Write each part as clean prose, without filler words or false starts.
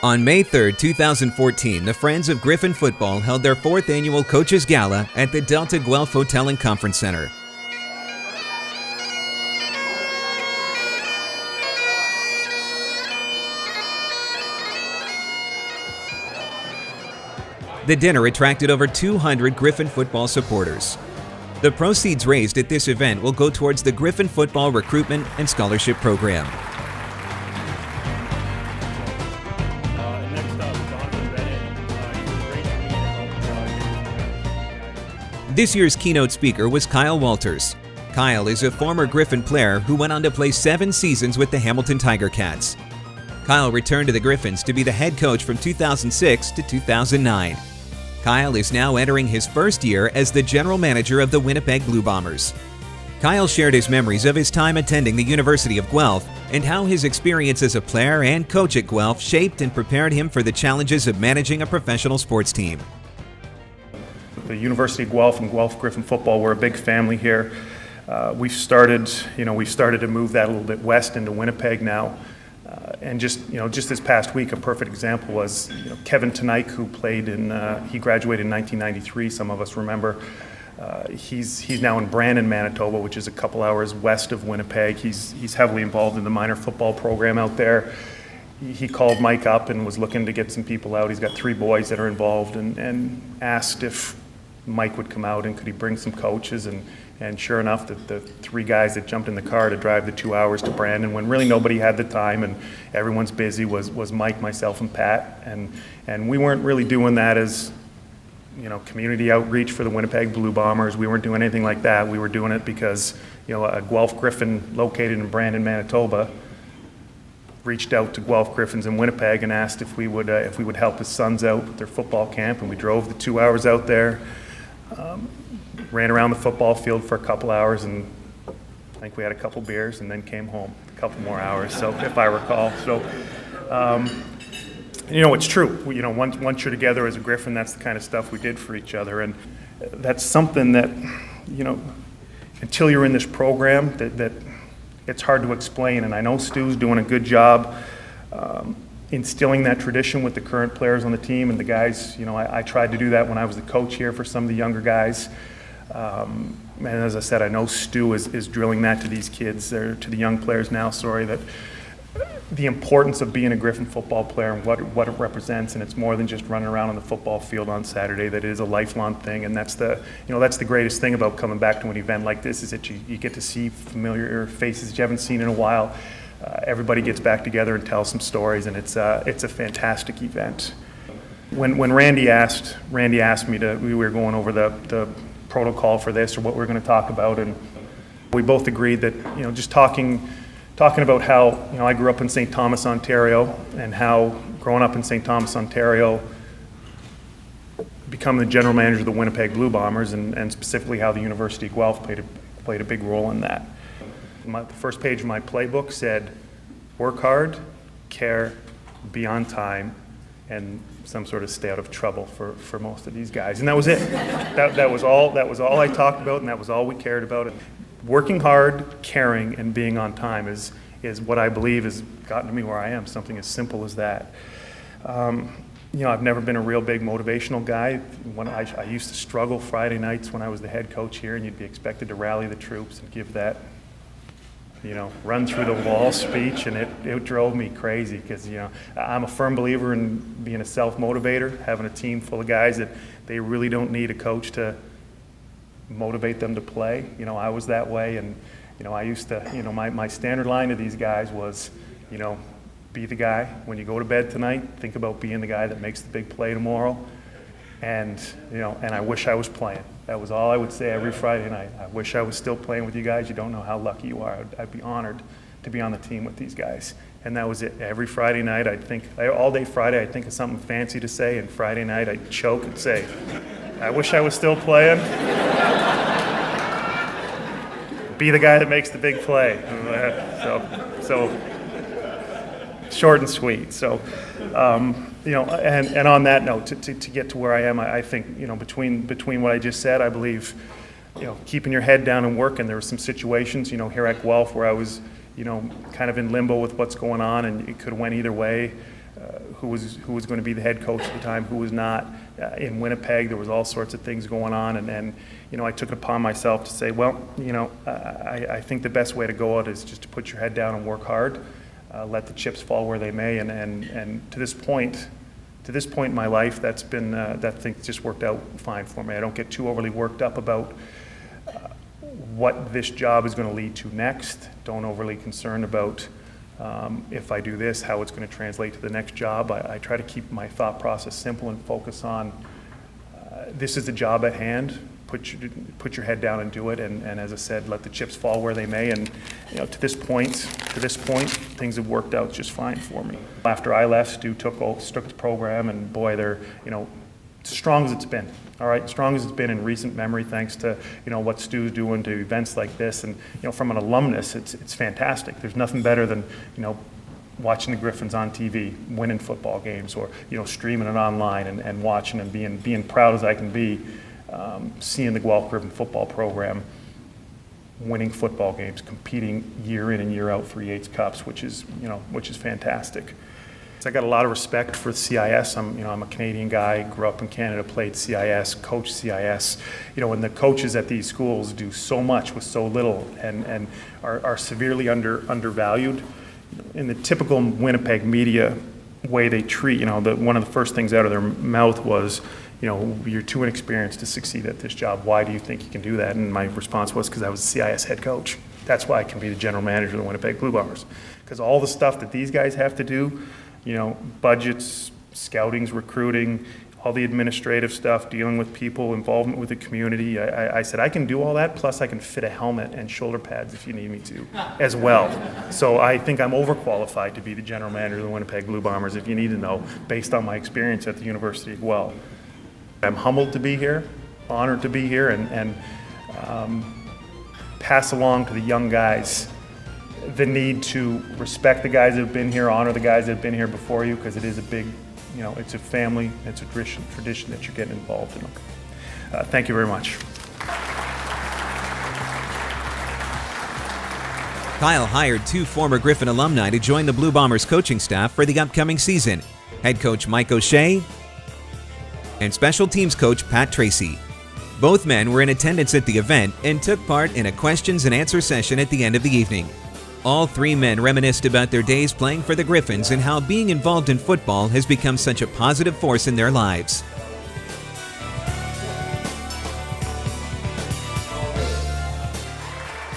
On May 3, 2014, the Friends of Gryphon Football held their 4th annual Coaches Gala at the Delta Guelph Hotel and Conference Center. The dinner attracted over 200 Gryphon football supporters. The proceeds raised at this event will go towards the Gryphon Football Recruitment and Scholarship Program. This year's keynote speaker was Kyle Walters. Kyle is a former Gryphon player who went on to play 7 seasons with the Hamilton Tiger Cats. Kyle returned to the Gryphons to be the head coach from 2006 to 2009. Kyle is now entering his first year as the general manager of the Winnipeg Blue Bombers. Kyle shared his memories of his time attending the University of Guelph and how his experience as a player and coach at Guelph shaped and prepared him for the challenges of managing a professional sports team. The University of Guelph and Guelph Gryphon football, we're a big family here. We've started to move that a little bit west into Winnipeg now. And just this past week, a perfect example was Kevin Tonique, who played he graduated in 1993. Some of us remember. He's now in Brandon, Manitoba, which is a couple hours west of Winnipeg. He's heavily involved in the minor football program out there. He called Mike up and was looking to get some people out. He's got 3 boys that are involved, and asked if Mike would come out and could he bring some coaches, and sure enough, the 3 guys that jumped in the car to drive the 2 hours to Brandon when really nobody had the time and everyone's busy was Mike, myself, and Pat, and we weren't really doing that as community outreach for the Winnipeg Blue Bombers. We weren't doing anything like that. We were doing it because a Guelph Gryphon located in Brandon, Manitoba, reached out to Guelph Gryphons in Winnipeg and asked if we would help his sons out with their football camp, and we drove the 2 hours out there. Ran around the football field for a couple hours, and I think we had a couple beers, and then came home a couple more hours, so if I recall. So, it's true. Once you're together as a Gryphon, that's the kind of stuff we did for each other, and that's something that, until you're in this program, that it's hard to explain. And I know Stu's doing a good job instilling that tradition with the current players on the team and the guys. I tried to do that when I was the coach here for some of the younger guys. And as I said, I know Stu is drilling that to these kids, or to the young players now, that the importance of being a Gryphon football player and what it represents, and it's more than just running around on the football field on Saturday. That it is a lifelong thing, and that's the greatest thing about coming back to an event like this, is that you get to see familiar faces you haven't seen in a while. Everybody gets back together and tells some stories, and it's a fantastic event. When Randy asked me we were going over the protocol for this, or what we're going to talk about, and we both agreed that just talking about how I grew up in St. Thomas, Ontario, and how growing up in St. Thomas, Ontario, becoming the general manager of the Winnipeg Blue Bombers, and specifically how the University of Guelph played a big role in that. The first page of my playbook said, work hard, care, be on time, and some sort of stay out of trouble for most of these guys. And that was it. That was all I talked about, and that was all we cared about. And working hard, caring, and being on time is what I believe has gotten to me where I am, something as simple as that. I've never been a real big motivational guy. When I used to struggle Friday nights when I was the head coach here, and you'd be expected to rally the troops and give that run through the wall speech, and it drove me crazy, because I'm a firm believer in being a self-motivator, having a team full of guys that they really don't need a coach to motivate them to play. I was that way, and I used to, my standard line to these guys was, be the guy when you go to bed tonight. Think about being the guy that makes the big play tomorrow, and and I wish I was playing. That was all I would say every Friday night. I wish I was still playing with you guys. You don't know how lucky you are. I'd be honored to be on the team with these guys. And that was it. Every Friday night, all day Friday, I'd think of something fancy to say, and Friday night, I'd choke and say, I wish I was still playing. Be the guy that makes the big play. So short and sweet. So, and on that note, to get to where I am, I think, between what I just said, I believe, keeping your head down and working. There were some situations, here at Guelph where I was, kind of in limbo with what's going on, and it could have went either way. who was going to be the head coach at the time, who was not. In Winnipeg, there was all sorts of things going on, and I took it upon myself to say, well, I think the best way to go out is just to put your head down and work hard, let the chips fall where they may, and to this point in my life, that's been that thing just worked out fine for me. I don't get too overly worked up about what this job is going to lead to next. Don't overly concerned about if I do this, how it's going to translate to the next job. I try to keep my thought process simple and focus on this is the job at hand. Put your head down and do it. And as I said, let the chips fall where they may. And to this point, things have worked out just fine for me. After I left, Stu took the program, and boy, they're as strong as it's been. All right, strong as it's been in recent memory, thanks to what Stu's doing to events like this, and from an alumnus, it's fantastic. There's nothing better than watching the Gryphons on TV, winning football games, or streaming it online and watching and being proud as I can be, seeing the Guelph Gryphon football program winning football games, competing year in and year out for Yates Cups, which is fantastic. I got a lot of respect for CIS. I'm a Canadian guy, grew up in Canada, played CIS, coached CIS. And the coaches at these schools do so much with so little, and are severely undervalued. In the typical Winnipeg media way they treat, one of the first things out of their mouth was, you're too inexperienced to succeed at this job. Why do you think you can do that? And my response was, because I was a CIS head coach. That's why I can be the general manager of the Winnipeg Blue Bombers. Because all the stuff that these guys have to do, budgets, scoutings, recruiting, all the administrative stuff, dealing with people, involvement with the community. I said, I can do all that, plus I can fit a helmet and shoulder pads if you need me to as well. So I think I'm overqualified to be the general manager of the Winnipeg Blue Bombers, if you need to know, based on my experience at the University of Guelph. I'm humbled to be here, honored to be here, and pass along to the young guys the need to respect the guys that have been here, honor the guys that have been here before you, because it is a big, it's a family, it's a tradition that you're getting involved in. Thank you very much. Kyle hired 2 former Gryphon alumni to join the Blue Bombers coaching staff for the upcoming season. Head coach Mike O'Shea and special teams coach Pat Tracey. Both men were in attendance at the event and took part in a questions and answer session at the end of the evening. All 3 men reminisced about their days playing for the Gryphons and how being involved in football has become such a positive force in their lives.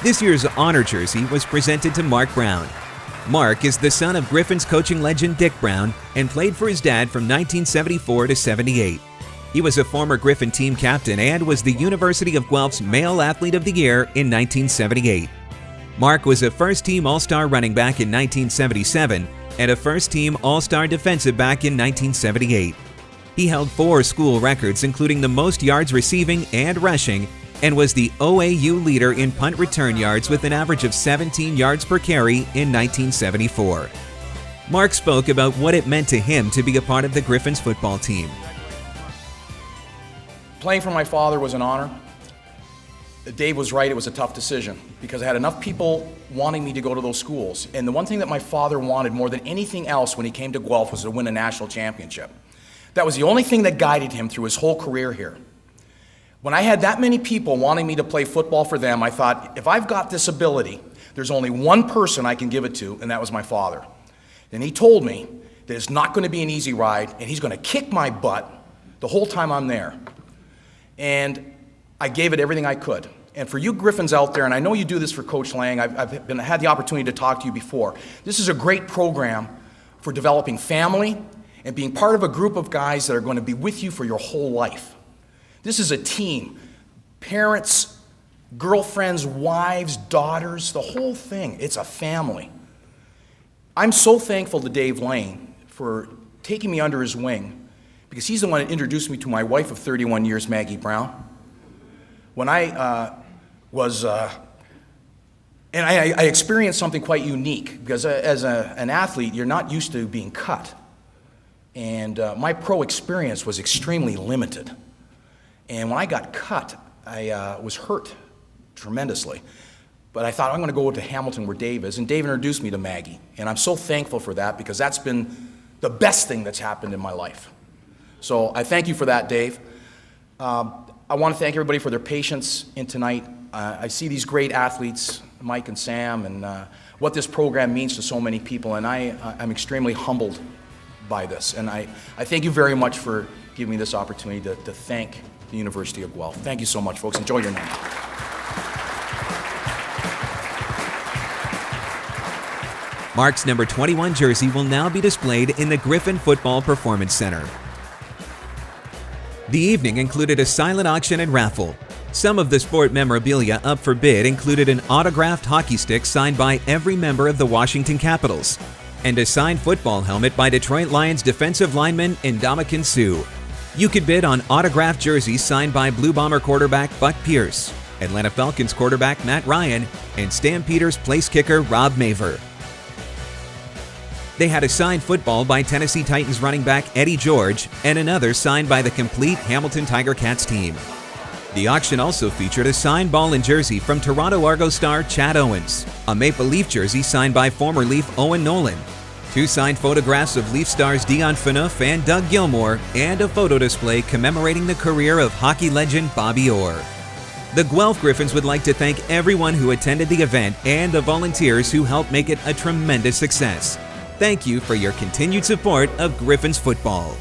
This year's honor jersey was presented to Mark Brown. Mark is the son of Gryphons coaching legend Dick Brown and played for his dad from 1974 to 78. He was a former Gryphon team captain and was the University of Guelph's Male Athlete of the Year in 1978. Mark was a first-team All-Star running back in 1977 and a first-team All-Star defensive back in 1978. He held 4 school records, including the most yards receiving and rushing, and was the OAU leader in punt return yards with an average of 17 yards per carry in 1974. Mark spoke about what it meant to him to be a part of the Gryphons football team. Playing for my father was an honor. Dave was right, it was a tough decision because I had enough people wanting me to go to those schools. And the one thing that my father wanted more than anything else when he came to Guelph was to win a national championship. That was the only thing that guided him through his whole career here. When I had that many people wanting me to play football for them, I thought, if I've got this ability, there's only one person I can give it to, and that was my father. And he told me that it's not going to be an easy ride, and he's going to kick my butt the whole time I'm there. And I gave it everything I could. And for you Gryphons out there, and I know you do this for Coach Lang, I've had the opportunity to talk to you before. This is a great program for developing family and being part of a group of guys that are going to be with you for your whole life. This is a team. Parents, girlfriends, wives, daughters, the whole thing. It's a family. I'm so thankful to Dave Lane for taking me under his wing because he's the one that introduced me to my wife of 31 years, Maggie Brown. When I I experienced something quite unique because as an athlete, you're not used to being cut. And my pro experience was extremely limited. And when I got cut, I was hurt tremendously. But I thought, I'm going to go to Hamilton where Dave is. And Dave introduced me to Maggie. And I'm so thankful for that because that's been the best thing that's happened in my life. So I thank you for that, Dave. I want to thank everybody for their patience in tonight. I see these great athletes, Mike and Sam, and what this program means to so many people, and I'm extremely humbled by this. And I thank you very much for giving me this opportunity to thank the University of Guelph. Thank you so much, folks. Enjoy your night. Mark's number 21 jersey will now be displayed in the Gryphon Football Performance Center. The evening included a silent auction and raffle. Some of the sport memorabilia up for bid included an autographed hockey stick signed by every member of the Washington Capitals and a signed football helmet by Detroit Lions defensive lineman Ndamukong Suh. You could bid on autographed jerseys signed by Blue Bomber quarterback Buck Pierce, Atlanta Falcons quarterback Matt Ryan, and Stampeders place kicker Rob Maver. They had a signed football by Tennessee Titans running back Eddie George and another signed by the complete Hamilton Tiger Cats team. The auction also featured a signed ball and jersey from Toronto Argos star Chad Owens, a Maple Leaf jersey signed by former Leaf Owen Nolan, 2 signed photographs of Leaf stars Dion Phaneuf and Doug Gilmour, and a photo display commemorating the career of hockey legend Bobby Orr. The Guelph Gryphons would like to thank everyone who attended the event and the volunteers who helped make it a tremendous success. Thank you for your continued support of Gryphons football.